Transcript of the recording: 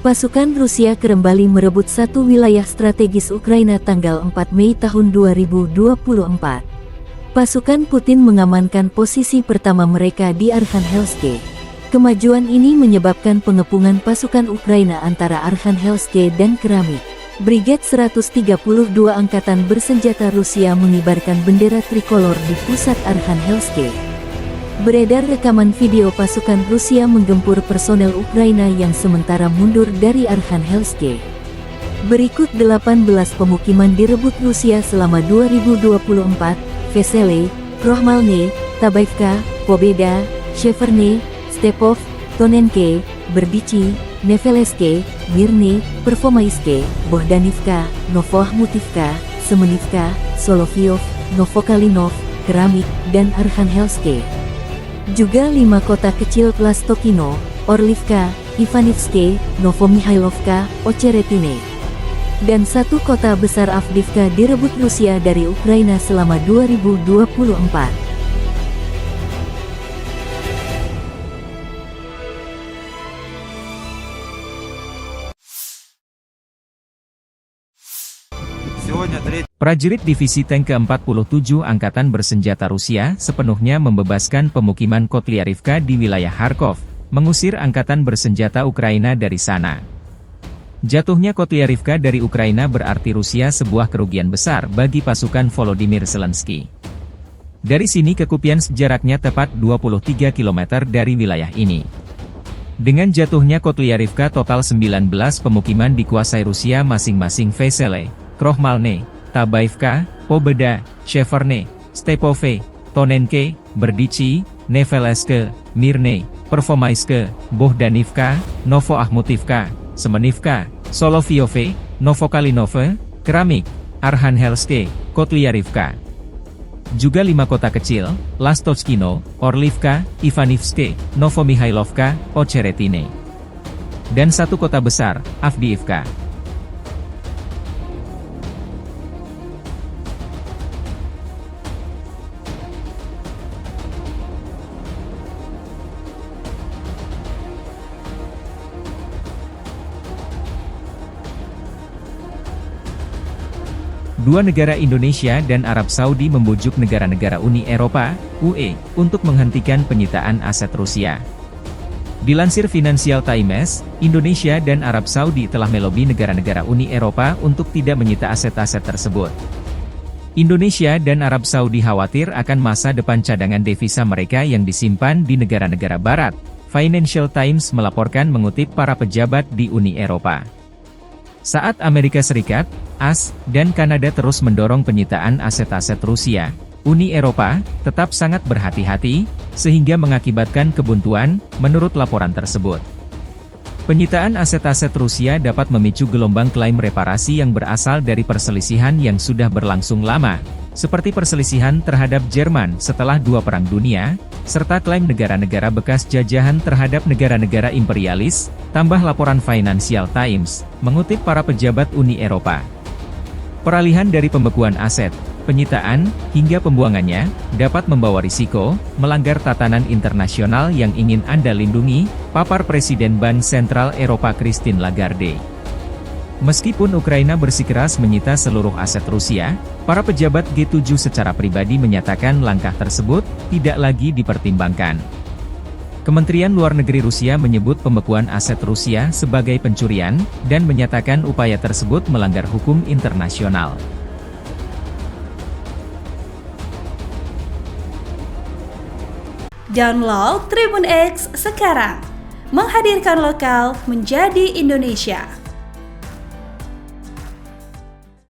Pasukan Rusia kembali merebut satu wilayah strategis Ukraina tanggal 4 Mei tahun 2024. Pasukan Putin mengamankan posisi pertama mereka di Arkhangelsk. Kemajuan ini menyebabkan pengepungan pasukan Ukraina antara Arkhangelsk dan Keramik. Brigade 132 Angkatan Bersenjata Rusia mengibarkan bendera trikolor di pusat Arkhangelsk. Beredar rekaman video pasukan Rusia menggempur personel Ukraina yang sementara mundur dari Arkhangelsk. Berikut 18 pemukiman direbut Rusia selama 2024, Vesele, Krohmalne, Tabaivka, Pobeda, Sheverne, Stepov, Tonenke, Berdichi, Neveleske, Mirne, Pervomaiske, Bohdanivka, Novoahmutivka, Semenivka, Solovyov, Novokalinov, Keramik, dan Arkhangelsk. Juga 5 kota kecil Plastokino, Orlivka, Ivanivske, Novomihailovka, Ocheretine, dan 1 kota besar Avdiivka direbut Rusia dari Ukraina selama 2024. Prajurit Divisi Tank ke-47 Angkatan Bersenjata Rusia sepenuhnya membebaskan pemukiman Kotlyarivka di wilayah Kharkov, mengusir Angkatan Bersenjata Ukraina dari sana. Jatuhnya Kotlyarivka dari Ukraina berarti Rusia sebuah kerugian besar bagi pasukan Volodymyr Zelensky. Dari sini ke Kupiansk jaraknya tepat 23 km dari wilayah ini. Dengan jatuhnya Kotlyarivka total 19 pemukiman dikuasai Rusia masing-masing Vesele, Krohmalne, Tabaivka, Pobeda, Sheverne, Stepove, Tonenke, Berdichi, Neveleske, Mirne, Pervomaiske, Bohdanivka, Novoahmutivka, Semenivka, Solovyov, Novokalinov, Keramik, Arkhangelsk, Kotlyarivka. Juga 5 kota kecil, Lastovskino, Orlivka, Ivanivske, Novomihailovka, Ocheretine. Dan 1 kota besar, Avdiivka. Dua negara Indonesia dan Arab Saudi membujuk negara-negara Uni Eropa, UE, untuk menghentikan penyitaan aset Rusia. Dilansir Financial Times, Indonesia dan Arab Saudi telah melobi negara-negara Uni Eropa untuk tidak menyita aset-aset tersebut. Indonesia dan Arab Saudi khawatir akan masa depan cadangan devisa mereka yang disimpan di negara-negara Barat. Financial Times melaporkan mengutip para pejabat di Uni Eropa. Saat Amerika Serikat, AS, dan Kanada terus mendorong penyitaan aset-aset Rusia, Uni Eropa tetap sangat berhati-hati, sehingga mengakibatkan kebuntuan, menurut laporan tersebut. Penyitaan aset-aset Rusia dapat memicu gelombang klaim reparasi yang berasal dari perselisihan yang sudah berlangsung lama, seperti perselisihan terhadap Jerman setelah 2 Perang Dunia, serta klaim negara-negara bekas jajahan terhadap negara-negara imperialis, tambah laporan Financial Times, mengutip para pejabat Uni Eropa. Peralihan dari pembekuan aset, penyitaan, hingga pembuangannya, dapat membawa risiko, melanggar tatanan internasional yang ingin Anda lindungi, papar Presiden Bank Sentral Eropa Christine Lagarde. Meskipun Ukraina bersikeras menyita seluruh aset Rusia, para pejabat G7 secara pribadi menyatakan langkah tersebut tidak lagi dipertimbangkan. Kementerian Luar Negeri Rusia menyebut pembekuan aset Rusia sebagai pencurian, dan menyatakan upaya tersebut melanggar hukum internasional. Download Tribun X sekarang, menghadirkan lokal menjadi Indonesia.